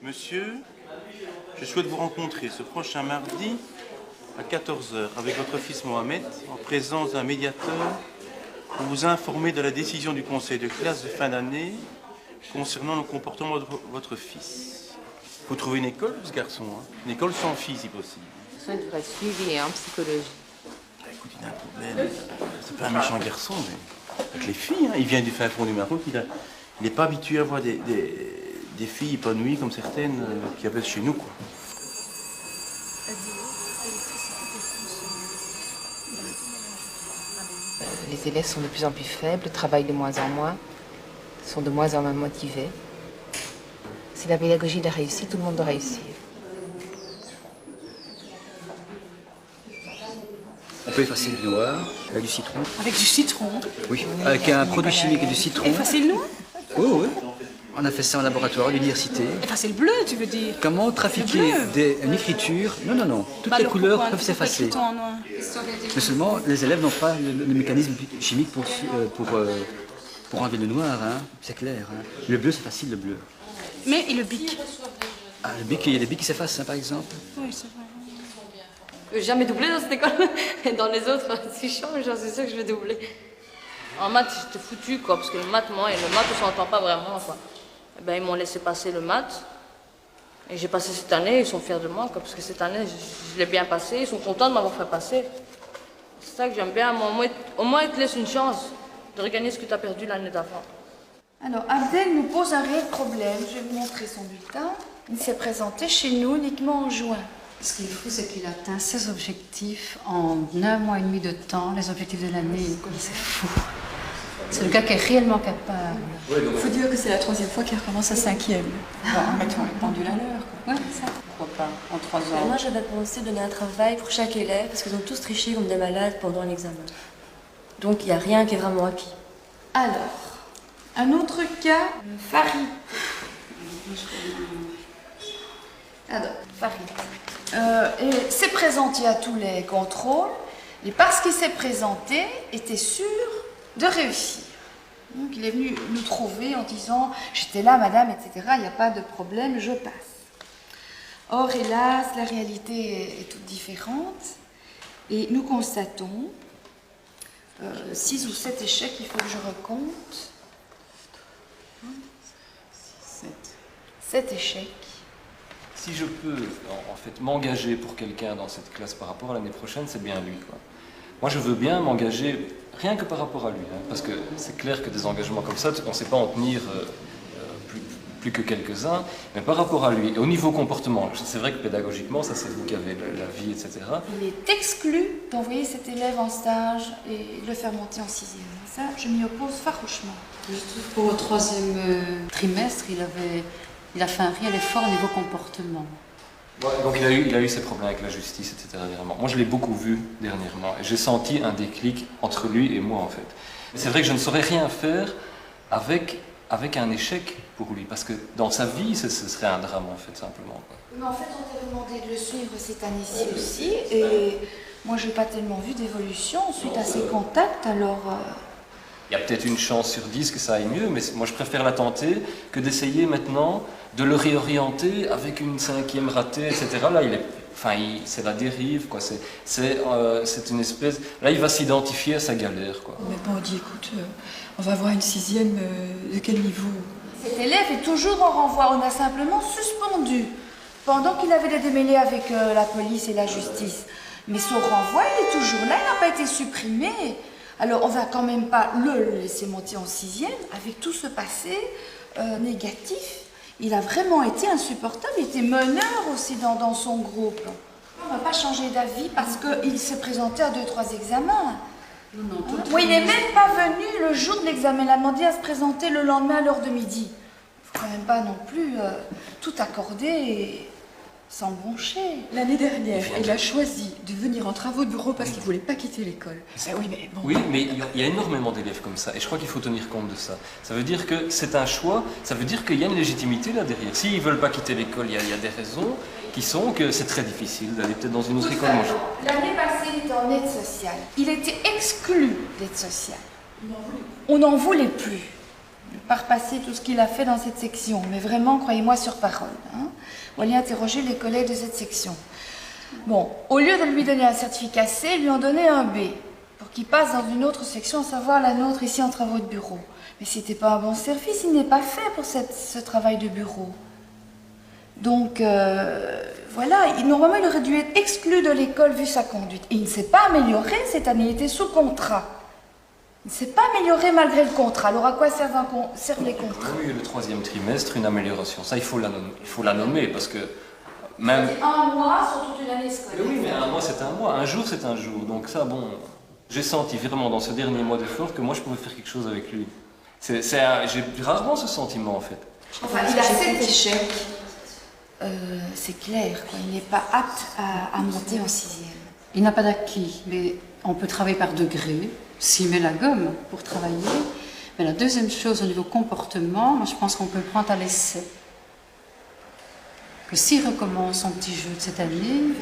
Monsieur, je souhaite vous rencontrer ce prochain mardi à 14 h avec votre fils Mohamed, en présence d'un médiateur, pour vous informer de la décision du conseil de classe de fin d'année concernant le comportement de votre fils. Il faut trouver une école pour ce garçon, hein. Une école sans filles si possible. Il devrait être suivi en psychologie. Ah, écoute, il a un problème. C'est pas un méchant garçon, mais avec les filles, hein. Il vient du fin fond du Maroc, il n'est pas habitué à voir des filles épanouies comme certaines qu'il y avait chez nous, quoi. Les élèves sont de plus en plus faibles, travaillent de moins en moins, sont de moins en moins motivés. C'est la pédagogie de la réussite, tout le monde doit réussir. On peut effacer le noir avec du citron. Avec du citron? Oui, avec un produit chimique et du citron. Effacer le noir? Oui, oui. On a fait ça en laboratoire à l'université. Effacer le bleu, tu veux dire? Comment trafiquer une écriture? Non, non, non. Toutes les couleurs peuvent s'effacer. Mais seulement, les élèves n'ont pas le mécanisme chimique pour enlever le noir, hein. C'est clair. Hein. Le bleu, c'est facile, le bleu. Mais et le bic? Ah, le bic, il y a des bics qui s'effacent, hein, par exemple. Oui, c'est vrai. Je vais jamais doubler dans cette école. Et dans les autres, si je change, j'en suis sûre que je vais doubler. En maths, j'étais foutue, quoi, parce que le maths, moi, et le maths, on s'entend pas vraiment, quoi. Et ben, ils m'ont laissé passer le maths. Et j'ai passé cette année, ils sont fiers de moi, quoi, parce que cette année, je l'ai bien passé, ils sont contents de m'avoir fait passer. C'est ça que j'aime bien, au moins, ils te laissent une chance de regagner ce que tu as perdu l'année d'avant. Alors, Abdel nous pose un réel problème. Je vais vous montrer son bulletin. Il s'est présenté chez nous uniquement en juin. Ce qu'il faut, c'est qu'il atteint ses objectifs en 1 mois et demi de temps, les objectifs de l'année. C'est fou. C'est le gars qui est réellement capable. Il faut dire que c'est la 3e fois qu'il recommence à 5e. Bon, mettons les pendules à l'heure, quoi. Ouais, ça. Pourquoi pas, en 3 ans. Moi, j'avais pensé donner un travail pour chaque élève, parce qu'ils ont tous triché comme des malades pendant l'examen. Donc, il n'y a rien qui est vraiment acquis. Alors, un autre cas, Farid. Alors, Farid. Et s'est présenté à tous les contrôles, et parce qu'il s'est présenté, était sûr de réussir. Donc, il est venu nous trouver en disant « J'étais là, madame, etc., il n'y a pas de problème, je passe. » Or, hélas, la réalité est toute différente, et nous constatons 6 ou 7 échecs, il faut que je recompte. 7 échecs. Si je peux en fait m'engager pour quelqu'un dans cette classe par rapport à l'année prochaine, c'est bien lui, quoi. Moi, je veux bien m'engager rien que par rapport à lui, hein, parce que c'est clair que des engagements comme ça, on ne sait pas en tenir plus que quelques-uns, mais par rapport à lui, et au niveau comportement, c'est vrai que pédagogiquement, ça c'est vous qui avez la vie, etc. Il est exclu d'envoyer cet élève en stage et de le faire monter en 6e. Ça, je m'y oppose farouchement. Juste pour le 3e trimestre, il a fait un réel effort au niveau comportement. Ouais, donc il a eu ses problèmes avec la justice, etc. dernièrement. Moi, je l'ai beaucoup vu dernièrement, et j'ai senti un déclic entre lui et moi, en fait. C'est vrai que je ne saurais rien faire avec un échec pour lui, parce que dans sa vie, ce serait un drame, en fait, simplement. Mais en fait, on t'a demandé de le suivre cette année-ci aussi, et moi, je n'ai pas tellement vu d'évolution suite à ses contacts, alors... Il y a peut-être une chance sur 10 que ça aille mieux, mais moi, je préfère la tenter que d'essayer maintenant de le réorienter avec une 5e ratée, etc. Là, c'est la dérive, quoi. C'est une espèce... Là, il va s'identifier à sa galère, quoi. Mais bon, on dit, écoute, on va voir une 6e, de quel niveau? Cet élève est toujours en renvoi, on a simplement suspendu, pendant qu'il avait des démêlés avec la police et la justice. Mais son renvoi, il est toujours là, il n'a pas été supprimé. Alors, on ne va quand même pas le laisser monter en 6e avec tout ce passé négatif. Il a vraiment été insupportable, il était meneur aussi dans son groupe. On ne va pas changer d'avis parce qu'il s'est présenté à 2-3 examens. Non, Moi, il n'est même pas venu le jour de l'examen, il a demandé à se présenter le lendemain à l'heure de midi. Il ne faut quand même pas non plus tout accorder et sans broncher. L'année dernière, il a choisi de venir en travaux de bureau parce qu'il ne voulait pas quitter l'école. Oui, mais bon. Oui, mais il y a énormément d'élèves comme ça, et je crois qu'il faut tenir compte de ça. Ça veut dire que c'est un choix, ça veut dire qu'il y a une légitimité là derrière. S'ils ne veulent pas quitter l'école, il y a des raisons qui sont que c'est très difficile d'aller peut-être dans une autre école. L'année passée, il était en aide sociale. Il était exclu d'aide sociale. On n'en voulait plus. pas repasser tout ce qu'il a fait dans cette section, mais vraiment, croyez-moi sur parole. Hein. On va aller interroger les collègues de cette section. Bon, au lieu de lui donner un certificat C, ils lui ont donné un B, pour qu'il passe dans une autre section, à savoir la nôtre ici en travaux de bureau. Mais si c'était pas un bon service, il n'est pas fait pour ce travail de bureau. Donc, voilà, normalement, il aurait dû être exclu de l'école vu sa conduite. Et il ne s'est pas amélioré cette année, il était sous contrat. Il ne s'est pas amélioré malgré le contrat. Alors à quoi servent les contrats? Oui, le 3e trimestre, une amélioration. Ça, il faut la nommer parce que même... Un mois sur toute une année scolaire. Mais oui, mais un mois, c'est un mois. Un jour, c'est un jour. Donc ça, bon, j'ai senti vraiment dans ce dernier mois d'effort que moi, je pouvais faire quelque chose avec lui. J'ai rarement ce sentiment, en fait. Enfin, il a 7 échecs. C'est clair, quoi. Il n'est pas apte à monter en 6e. Il n'a pas d'acquis, mais on peut travailler par degrés, s'il met la gomme pour travailler. Mais la deuxième chose, au niveau comportement, moi je pense qu'on peut le prendre à l'essai. Que s'il recommence son petit jeu de cette année,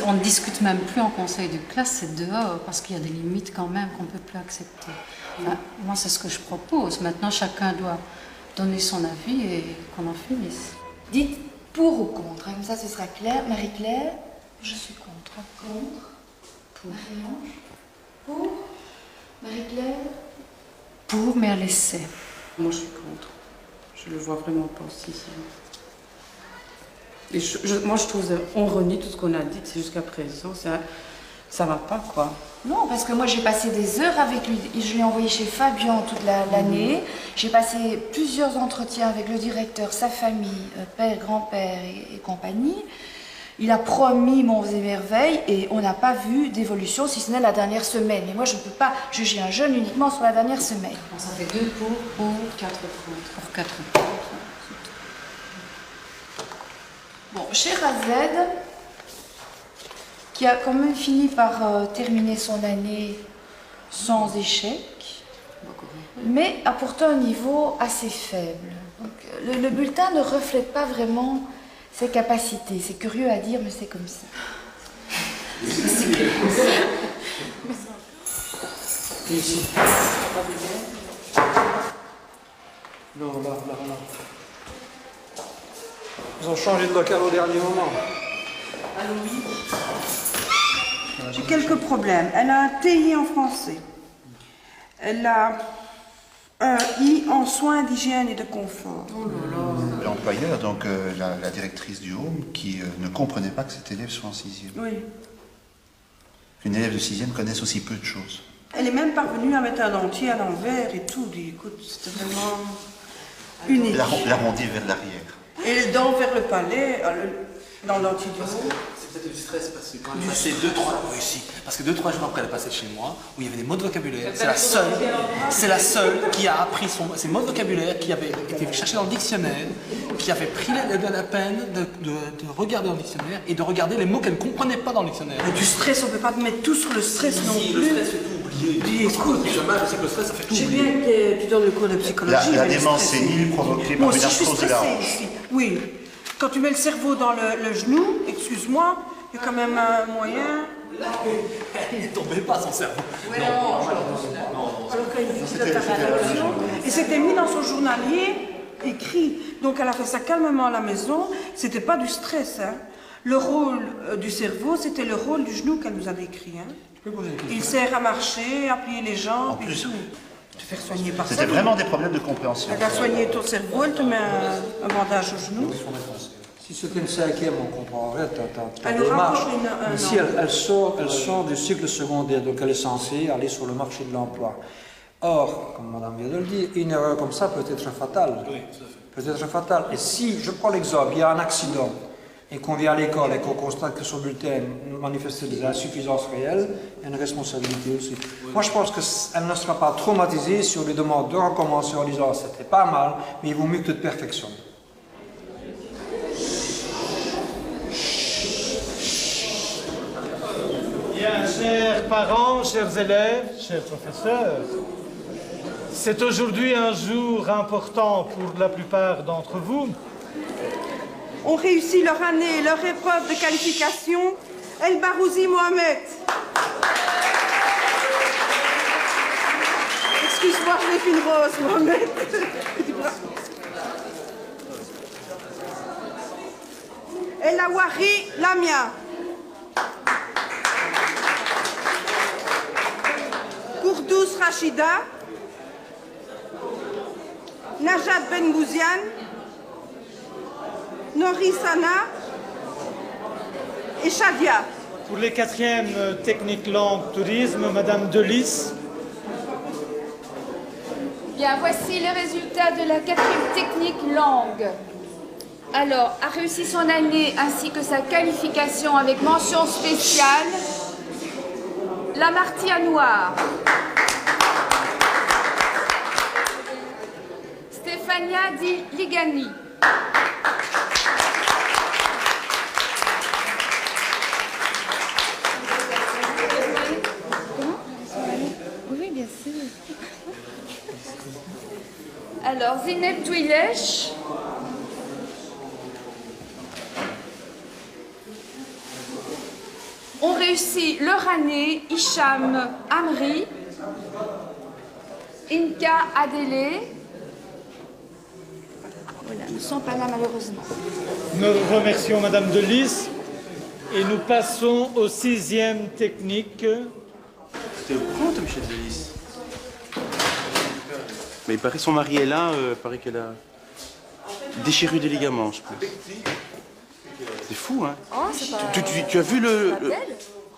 on ne discute même plus en conseil de classe, c'est dehors, parce qu'il y a des limites quand même qu'on ne peut plus accepter. Enfin, moi c'est ce que je propose. Maintenant chacun doit donner son avis et qu'on en finisse. Dites pour ou contre, hein, comme ça ce sera clair. Marie-Claire? Je suis contre. Contre. Pour. Marie-Ange? Pour. Marie-Claire? Pour, mais à l'essai. Moi, je suis contre. Je le vois vraiment pas aussi. Et moi, je trouve on renie tout ce qu'on a dit jusqu'à présent. Ça va pas, quoi. Non, parce que moi, j'ai passé des heures avec lui. Je l'ai envoyé chez Fabian toute l'année. J'ai passé plusieurs entretiens avec le directeur, sa famille, père, grand-père et compagnie. Il a promis monts et merveilles et on n'a pas vu d'évolution, si ce n'est la dernière semaine. Mais moi, je ne peux pas juger un jeune uniquement sur la dernière semaine. Ça fait 2 pour 4 contre. Pour 4 contre. Bon, Sherazade, qui a quand même fini par terminer son année sans échec, mais a pourtant un niveau assez faible. Donc, le bulletin ne reflète pas vraiment ses capacités. C'est curieux à dire, mais c'est comme ça. Ici. Non, là. Ils ont changé de local au dernier moment. Allô, oui. J'ai quelques problèmes. Elle a un TI en français. Elle a un I en soins d'hygiène et de confort. Oh là là. L'employeur, donc la directrice du home, qui ne comprenait pas que cet élève soit en 6e. Oui. Qu'une élève de 6e connaisse aussi peu de choses. Elle est même parvenue à mettre un dentier à l'envers et tout. Écoute, c'était vraiment unique. L'arrondir vers l'arrière. Et les dents vers le palais, dans le dentier du haut. C'est peut-être du stress parce que quand elle est passée 2-3 jours après, elle est passée chez moi où il y avait des mots de vocabulaire. C'est la seule qui a appris ces mots de vocabulaire, qui avait été chercher dans le dictionnaire, qui avait pris la peine de regarder dans le dictionnaire et de regarder les mots qu'elle ne comprenait pas dans le dictionnaire. Mais du stress, on ne peut pas te mettre tout sur le stress non plus. Le stress fait tout oublier. Écoute, je sais que le stress, ça fait tout oublier. J'ai bien que tu donnes le cours de psychologie. La démence sénile provoquée par une arthrose de la hanche. Oui. Quand tu mets le cerveau dans le genou, excuse-moi, il y a quand même un moyen. Il ne tombait pas son cerveau. Ouais, non. Et c'était mis dans son journalier, écrit. Donc elle a fait ça calmement à la maison. C'était pas du stress. Hein. Le rôle du cerveau, c'était le rôle du genou qu'elle nous a décrit. Hein. Il sert à marcher, à plier les jambes et tout. Te faire soigner par ça. C'était vraiment des problèmes de compréhension. Elle a soigné ton cerveau, elle te met un bandage au genou. Si c'était une 5e, on comprendrait ta Elle démarche. Ici, elle sort du cycle secondaire, donc elle est censée aller sur le marché de l'emploi. Or, comme madame vient de le dire, une erreur comme ça peut être fatale. Oui, peut être fatale. Et si, je prends l'exemple, il y a un accident, et qu'on vient à l'école et qu'on constate que son bulletin manifeste des insuffisances réelles, il y a une responsabilité aussi. Oui. Moi, je pense qu'elle ne sera pas traumatisée si on lui demande de recommencer en disant « c'était pas mal, mais il vaut mieux que tu te perfectionnes ». Bien, chers parents, chers élèves, chers professeurs, c'est aujourd'hui un jour important pour la plupart d'entre vous. Ont réussi leur année, leur épreuve de qualification, El Barouzi Mohamed. excuse-moi, je l'ai fait une rose, Mohamed. El Awari Lamia. Kourdous Rachida. Najat Ben Gouziane. Nori Sana. Et Shadia. Pour les 4e techniques langue tourisme, Madame Delis. Bien, voici le résultat de la 4e technique langue. Alors, a réussi son année ainsi que sa qualification avec mention spéciale, la Martia Noire. Stéphania Di Ligani. Oui, bien sûr. Alors, Zineb Touilesh. Ont réussi leur année Hicham Amri, Inka Adele. Voilà, nous ne sommes pas là malheureusement. Nous remercions Madame Delis et nous passons aux 6e technique. T'es au courant, toi, Michel Delis? Mais il paraît que son mari est là, il paraît qu'elle a déchirure des ligaments, je pense. C'est fou, hein? Oh, c'est pas... Tu as vu le... Abdel?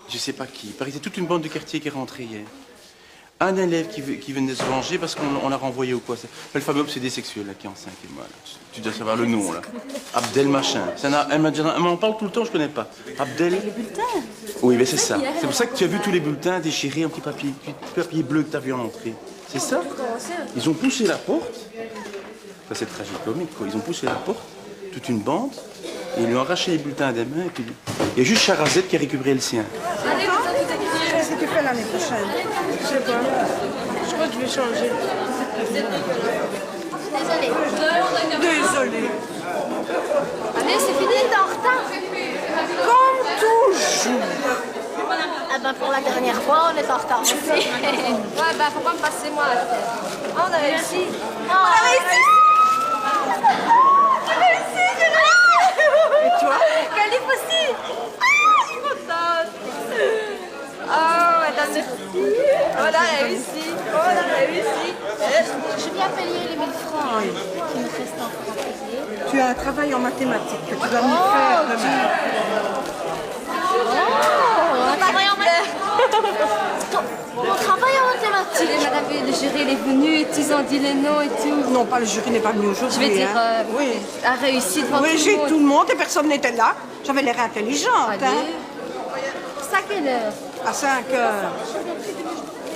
Je sais pas qui. Il paraît que c'est toute une bande de quartier qui est rentrée hier. Un élève qui venait se venger parce qu'on l'a renvoyé au quoi? C'est le fameux obsédé sexuel là, qui est en 5e. Voilà. Tu dois savoir le nom là. Abdel machin. Elle m'en parle tout le temps, je connais pas. Abdel. Les bulletins. Oui, mais c'est ça. C'est pour ça que tu as vu tous les bulletins déchirés en petit papier bleu que tu as vu en entrée. C'est ça? Ils ont poussé la porte. Ça c'est tragicomique quoi. Ils ont poussé la porte, toute une bande, et ils lui ont arraché les bulletins des mains. Et puis... il y a juste Charazette qui a récupéré le sien. Qu'est-ce que tu fais l'année prochaine? Je sais pas. Je crois que je vais changer. Désolée. Allez, c'est fini, t'es en retard. Comme toujours. Ah ben pour la dernière fois, on est en retard aussi. Ouais, ben faut pas me passer moi à la tête. Ah, on a réussi. On a réussi. J'ai réussi, j'ai réussi. Et toi? Calif aussi. Ah, je suis contente. Oh, madame, merci. On a réussi. On a réussi. Je viens payer les 1000 francs qui me restent encore à payer. Tu as un travail en mathématiques que tu dois me faire demain. On travaille en mathématiques. On travaille en mathématiques. Madame, le jury elle est venu et ils ont dit les noms et tout. Non, pas le jury n'est pas venu aujourd'hui. Je vais dire, oui. a réussi devant oui, tout le j'ai monde. tout le monde et personne n'était là. J'avais l'air intelligente. Allez. Hein. C'est à quelle heure? À 5 heures.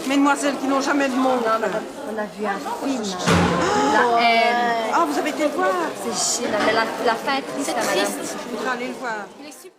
Mesdemoiselles qui n'ont jamais de monde. Non, madame, on a vu un film. La haine. Ah, vous avez été le voir? C'est chiant, mais la fin est triste. C'est triste. Je voudrais aller le voir. Il est super.